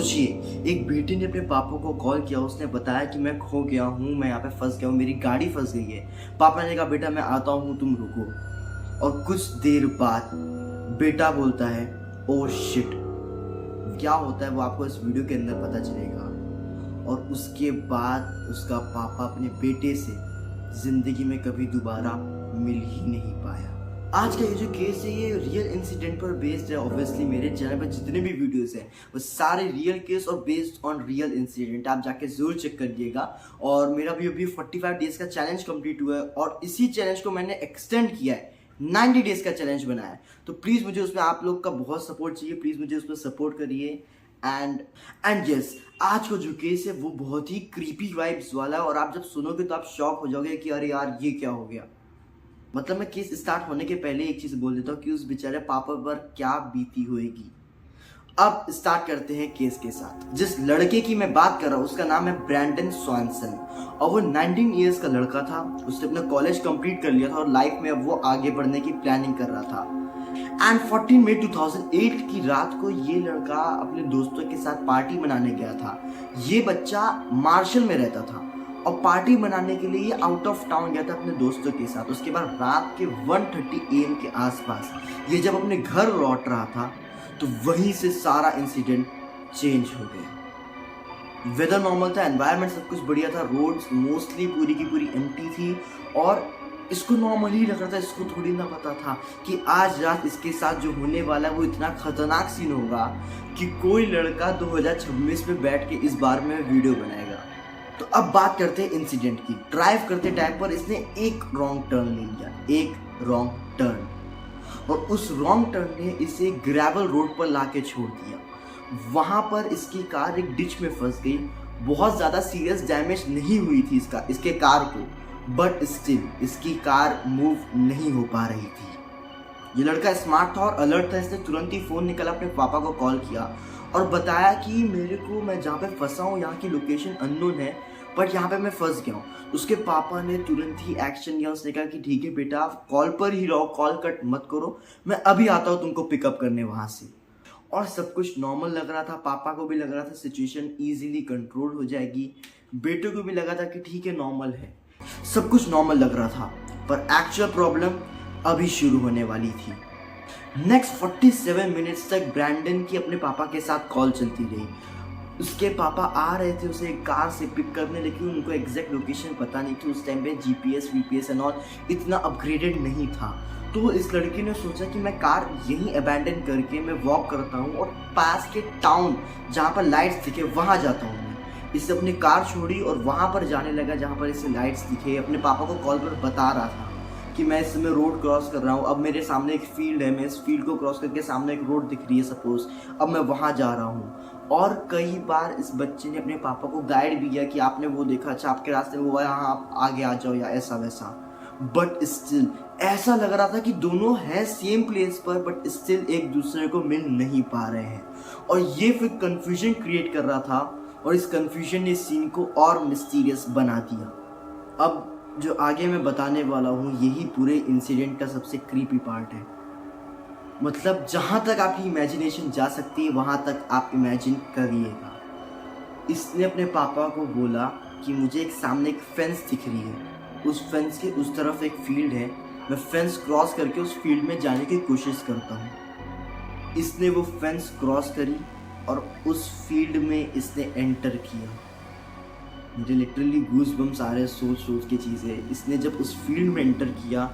सोचिए, एक बेटे ने अपने पापा को कॉल किया, उसने बताया कि मैं खो गया हूँ, मैं यहाँ पे फंस गया हूँ, मेरी गाड़ी फंस गई है। पापा ने कहा बेटा मैं आता हूँ, तुम रुको। और कुछ देर बाद बेटा बोलता है ओ शिट। क्या होता है वो आपको इस वीडियो के अंदर पता चलेगा। और उसके बाद उसका पापा अपने बेटे से जिंदगी में कभी दोबारा मिल ही नहीं पाया। आज का ये जो केस है ये रियल इंसिडेंट पर बेस्ड है। ऑब्वियसली मेरे चैनल पर जितने भी वीडियोस हैं वो सारे रियल केस और बेस्ड ऑन रियल इंसिडेंट, आप जाके जरूर चेक करिएगा। और मेरा भी अभी 45 डेज का चैलेंज कंप्लीट हुआ है और इसी चैलेंज को मैंने एक्सटेंड किया है, 90 डेज का चैलेंज बनाया है। तो प्लीज़ मुझे उसमें आप लोग का बहुत सपोर्ट चाहिए, प्लीज़ मुझे उसमें सपोर्ट करिए। एंड यस, आज का जो केस है वो बहुत ही क्रीपी वाइब्स वाला है और आप जब सुनोगे तो आप शॉक हो जाओगे कि अरे यार ये क्या हो गया। मतलब मैं केस स्टार्ट होने के पहले एक चीज बोल देता हूँ कि उस बेचारे पापा पर क्या बीती होगी। अब स्टार्ट करते हैं केस के साथ। जिस लड़के की मैं बात कर रहा हूँ उसका नाम है ब्रैंडन स्वानसन और वो 19 इयर्स का लड़का था। उसने अपना कॉलेज कंप्लीट कर लिया था और लाइफ में अब वो आगे बढ़ने की प्लानिंग कर रहा था। एंड 14 मई 2008 की रात को ये लड़का अपने दोस्तों के साथ पार्टी मनाने गया था। ये बच्चा मार्शल में रहता था और पार्टी मनाने के लिए आउट ऑफ टाउन गया था अपने दोस्तों के साथ। उसके बाद रात के 1:30 AM के आसपास ये जब अपने घर लौट रहा था तो वहीं से सारा इंसिडेंट चेंज हो गया। वेदर नॉर्मल था, एनवायरनमेंट सब कुछ बढ़िया था, रोड्स मोस्टली पूरी की पूरी एम्प्टी थी और इसको नॉर्मली लग रहा था। इसको थोड़ी ना पता था कि आज रात इसके साथ जो होने वाला है वो इतना खतरनाक सीन होगा कि कोई लड़का 2026 में बैठ के इस बार में वीडियो बनाएगा। तो अब बात करते हैं इंसिडेंट की। ड्राइव करते टाइम पर इसने एक रॉन्ग टर्न ले लिया, एक रॉन्ग टर्न, और उस रॉन्ग टर्न ने इसे ग्रेवल रोड पर लाके छोड़ दिया। वहां पर इसकी कार एक डिच में फंस गई। बहुत ज्यादा सीरियस डैमेज नहीं हुई थी इसके कार को, बट स्टिल इसकी कार मूव नहीं हो पा रही थी। ये लड़का स्मार्ट था और अलर्ट था। इसने तुरंत ही फोन निकाला, अपने पापा को कॉल किया और बताया कि मेरे को, मैं जहाँ पे फंसा हूँ यहाँ की लोकेशन अननोन है बट यहाँ पे मैं फंस गया हूँ। उसके पापा ने तुरंत ही एक्शन लिया। उसने कहा कि ठीक है बेटा आप कॉल पर ही रहो, कॉल कट मत करो, मैं अभी आता हूँ तुमको पिकअप करने वहाँ से। और सब कुछ नॉर्मल लग रहा था, पापा को भी लग रहा था सिचुएशन ईजिली कंट्रोल हो जाएगी, बेटे को भी लगा था कि ठीक है नॉर्मल है, सब कुछ नॉर्मल लग रहा था। पर एक्चुअल प्रॉब्लम अभी शुरू होने वाली थी। नेक्स्ट 47 मिनट्स तक ब्रैंडन की अपने पापा के साथ कॉल चलती रही। उसके पापा आ रहे थे उसे कार से पिक करने, लेकिन उनको एग्जैक्ट लोकेशन पता नहीं थी। उस टाइम पे जीपीएस वीपीएस एंड ऑल इतना अपग्रेडेड नहीं था। तो इस लड़की ने सोचा कि मैं कार यहीं अबैंडन करके मैं वॉक करता हूँ और पास के टाउन जहाँ पर लाइट्स दिखे वहाँ जाता हूँ। इसने अपनी कार छोड़ी और वहाँ पर जाने लगा जहाँ पर इसे लाइट्स दिखे। अपने पापा को कॉल पर बता रहा था कि मैं इस समय रोड क्रॉस कर रहा हूँ, अब मेरे सामने एक फील्ड है, मैं इस फील्ड को क्रॉस करके सामने एक रोड दिख रही है सपोज, अब मैं वहाँ जा रहा हूँ। और कई बार इस बच्चे ने अपने पापा को गाइड भी किया कि आपने वो देखा, अच्छा आपके रास्ते में वो है, हाँ आप आगे आ जाओ या ऐसा वैसा। बट स्टिल ऐसा लग रहा था कि दोनों हैं सेम प्लेस पर बट स्टिल एक दूसरे को मिल नहीं पा रहे हैं। और ये फिर कंफ्यूजन क्रिएट कर रहा था और इस कंफ्यूजन ने इस सीन को और मिस्टीरियस बना दिया। अब जो आगे मैं बताने वाला हूँ यही पूरे इंसिडेंट का सबसे क्रीपी पार्ट है। मतलब जहाँ तक आपकी इमेजिनेशन जा सकती है वहाँ तक आप इमेजिन करिएगा। इसने अपने पापा को बोला कि मुझे एक सामने एक फेंस दिख रही है, उस फेंस के उस तरफ एक फील्ड है, मैं फेंस क्रॉस करके उस फील्ड में जाने की कोशिश करता हूँ। इसने वो फेंस क्रॉस करी और उस फील्ड में इसने एंटर किया। मुझे लिटरली गूज बम्स आ रहे सोच के चीज़ें। इसने जब उस फील्ड में एंटर किया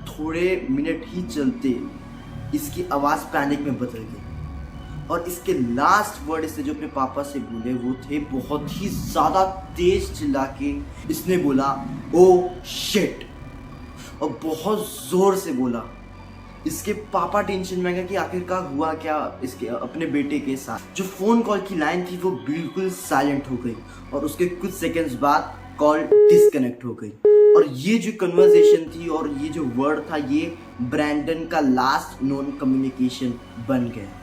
थोड़े मिनट ही चलते इसकी आवाज़ पैनिक में बदल गई और इसके लास्ट वर्ड इसने जो अपने पापा से बोले वो थे बहुत ही ज़्यादा तेज चिल्ला के इसने बोला ओ शिट, और बहुत ज़ोर से बोला। इसके पापा टेंशन में गए कि आखिरकार हुआ क्या इसके अपने बेटे के साथ। जो फोन कॉल की लाइन थी वो बिल्कुल साइलेंट हो गई और उसके कुछ सेकंड्स बाद कॉल डिस्कनेक्ट हो गई। और ये जो कन्वर्सेशन थी और ये जो वर्ड था ये ब्रैंडन का लास्ट नोन कम्युनिकेशन बन गया।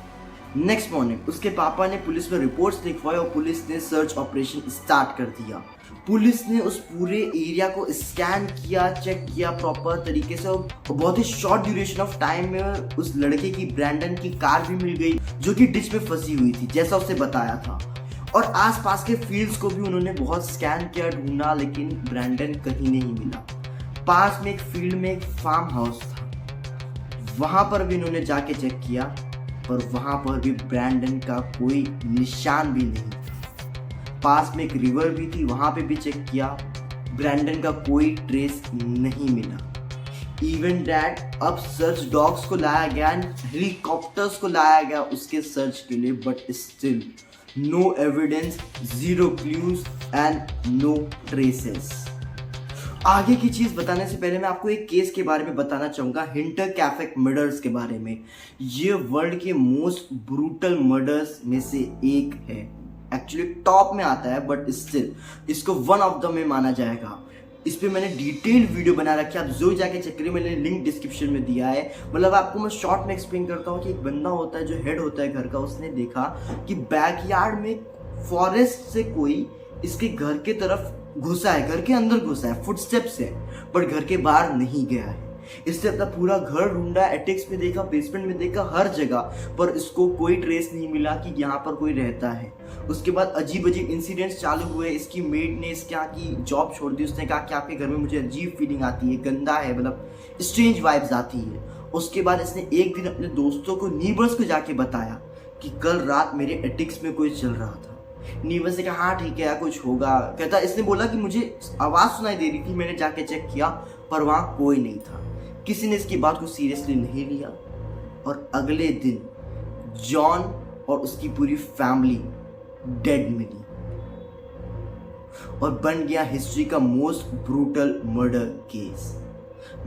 नेक्स्ट मॉर्निंग उसके पापा ने पुलिस में रिपोर्ट्स लिखवाई और पुलिस ने सर्च ऑपरेशन स्टार्ट कर दिया। पुलिस ने उस पूरे एरिया को स्कैन किया, चेक किया प्रॉपर तरीके से और बहुत ही शॉर्ट ड्यूरेशन ऑफ टाइम में उस लड़के की, ब्रैंडन की कार भी मिल गई जो कि डिच में फंसी हुई थी जैसा उसने बताया था। और आसपास के फील्ड्स को भी उन्होंने बहुत स्कैन किया, ढूंढा, लेकिन ब्रैंडन कहीं नहीं मिला। पास में एक फील्ड में एक फार्म हाउस था, वहां पर भी उन्होंने जाके चेक किया, पर वहां पर भी ब्रैंडन का कोई निशान भी नहीं था। पास में एक रिवर भी थी, वहां पे भी चेक किया, ब्रैंडन का कोई ट्रेस नहीं मिला। इवन दैट अब सर्च डॉग्स को लाया गया, हेलीकॉप्टर्स को लाया गया उसके सर्च के लिए, but still no evidence, zero clues and no traces. आगे की चीज बताने से पहले मैं आपको एक केस के बारे में बताना चाहूंगा, हिंटर कैफे मर्डर्स के बारे में। ये वर्ल्ड के मोस्ट ब्रूटल मर्डर्स में से एक है, एक्चुअली टॉप में आता है, बट स्टिल इसको वन ऑफ द में माना जाएगा। इस पे मैंने डिटेल्ड वीडियो बना रखी है, आप जो जाके चेक करिए, मैंने लिंक डिस्क्रिप्शन में दिया है। मतलब आपको मैं शॉर्ट में एक्सप्लेन करता हूँ कि एक बंदा होता है जो हेड होता है घर का, उसने देखा कि बैकयार्ड में फॉरेस्ट से कोई इसके घर के तरफ घुसा है, घर के अंदर घुसा है, फुटस्टेप्स है, पर घर के बाहर नहीं गया है। इसने अपना पूरा घर ढूंढा, एटिक्स में देखा, बेसमेंट में देखा, हर जगह, पर इसको कोई ट्रेस नहीं मिला कि यहाँ पर कोई रहता है। उसके बाद अजीब अजीब इंसिडेंट्स चालू हुए। इसकी मेड ने इसके यहाँ की जॉब छोड़ दी, उसने कहा कि आपके घर में मुझे अजीब फीलिंग आती है, गंदा है, मतलब स्ट्रेंज वाइब्स आती है। उसके बाद इसने एक दिन अपने दोस्तों को, नीबर्स को जाके बताया कि कल रात मेरे एटिक्स में कोई चल रहा था। नीबर्स ने कहा हाँ ठीक है यार कुछ होगा। कहता इसने बोला कि मुझे आवाज़ सुनाई दे रही थी, मैंने जाके चेक किया, पर वहाँ कोई नहीं था। किसी ने इसकी बात को सीरियसली नहीं लिया और अगले दिन जॉन और उसकी पूरी फैमिली डेड मिली और बन गया हिस्ट्री का मोस्ट ब्रूटल मर्डर केस।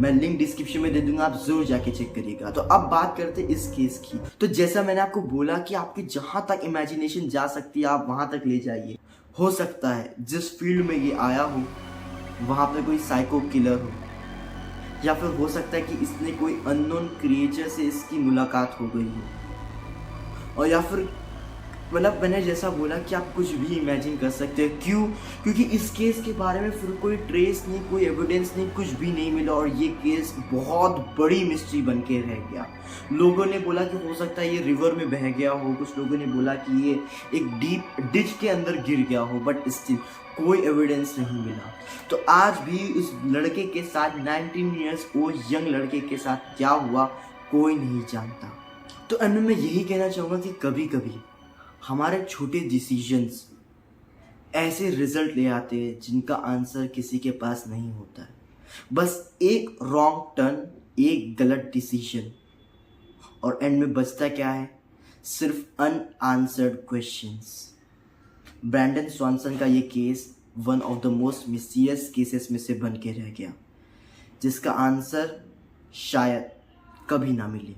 मैं लिंक डिस्क्रिप्शन में दे दूंगा, आप जरूर जाके चेक करिएगा। तो अब बात करते हैं इस केस की। तो जैसा मैंने आपको बोला कि आपकी जहां तक इमेजिनेशन जा सकती है आप वहां तक ले जाइए। हो सकता है जिस फील्ड में ये आया हो वहां पे कोई साइको किलर हो, या फिर हो सकता है कि इसने कोई अननोन क्रिएचर से इसकी मुलाकात हो गई हो, और या फिर मतलब मैंने जैसा बोला कि आप कुछ भी इमेजिन कर सकते हैं। क्यों? क्योंकि इस केस के बारे में फिर कोई ट्रेस नहीं, कोई एविडेंस नहीं, कुछ भी नहीं मिला और ये केस बहुत बड़ी मिस्ट्री बन के रह गया। लोगों ने बोला कि हो सकता है ये रिवर में बह गया हो, कुछ लोगों ने बोला कि ये एक डीप डिच के अंदर गिर गया हो, बट स्टिल कोई एविडेंस नहीं मिला। तो आज भी उस लड़के के साथ 19 ईयर्स ओल्ड यंग लड़के के साथ क्या हुआ कोई नहीं जानता। तो अंत में यही कहना चाहूँगा कि कभी कभी हमारे छोटे डिसीजंस ऐसे रिजल्ट ले आते हैं जिनका आंसर किसी के पास नहीं होता है। बस एक रॉन्ग टर्न, एक गलत डिसीजन, और एंड में बचता क्या है? सिर्फ अनआंसर्ड क्वेश्चंस। ब्रैंडन स्वॉनसन का ये case one of the most mysterious cases में से बन के रह गया, जिसका आंसर शायद कभी ना मिले।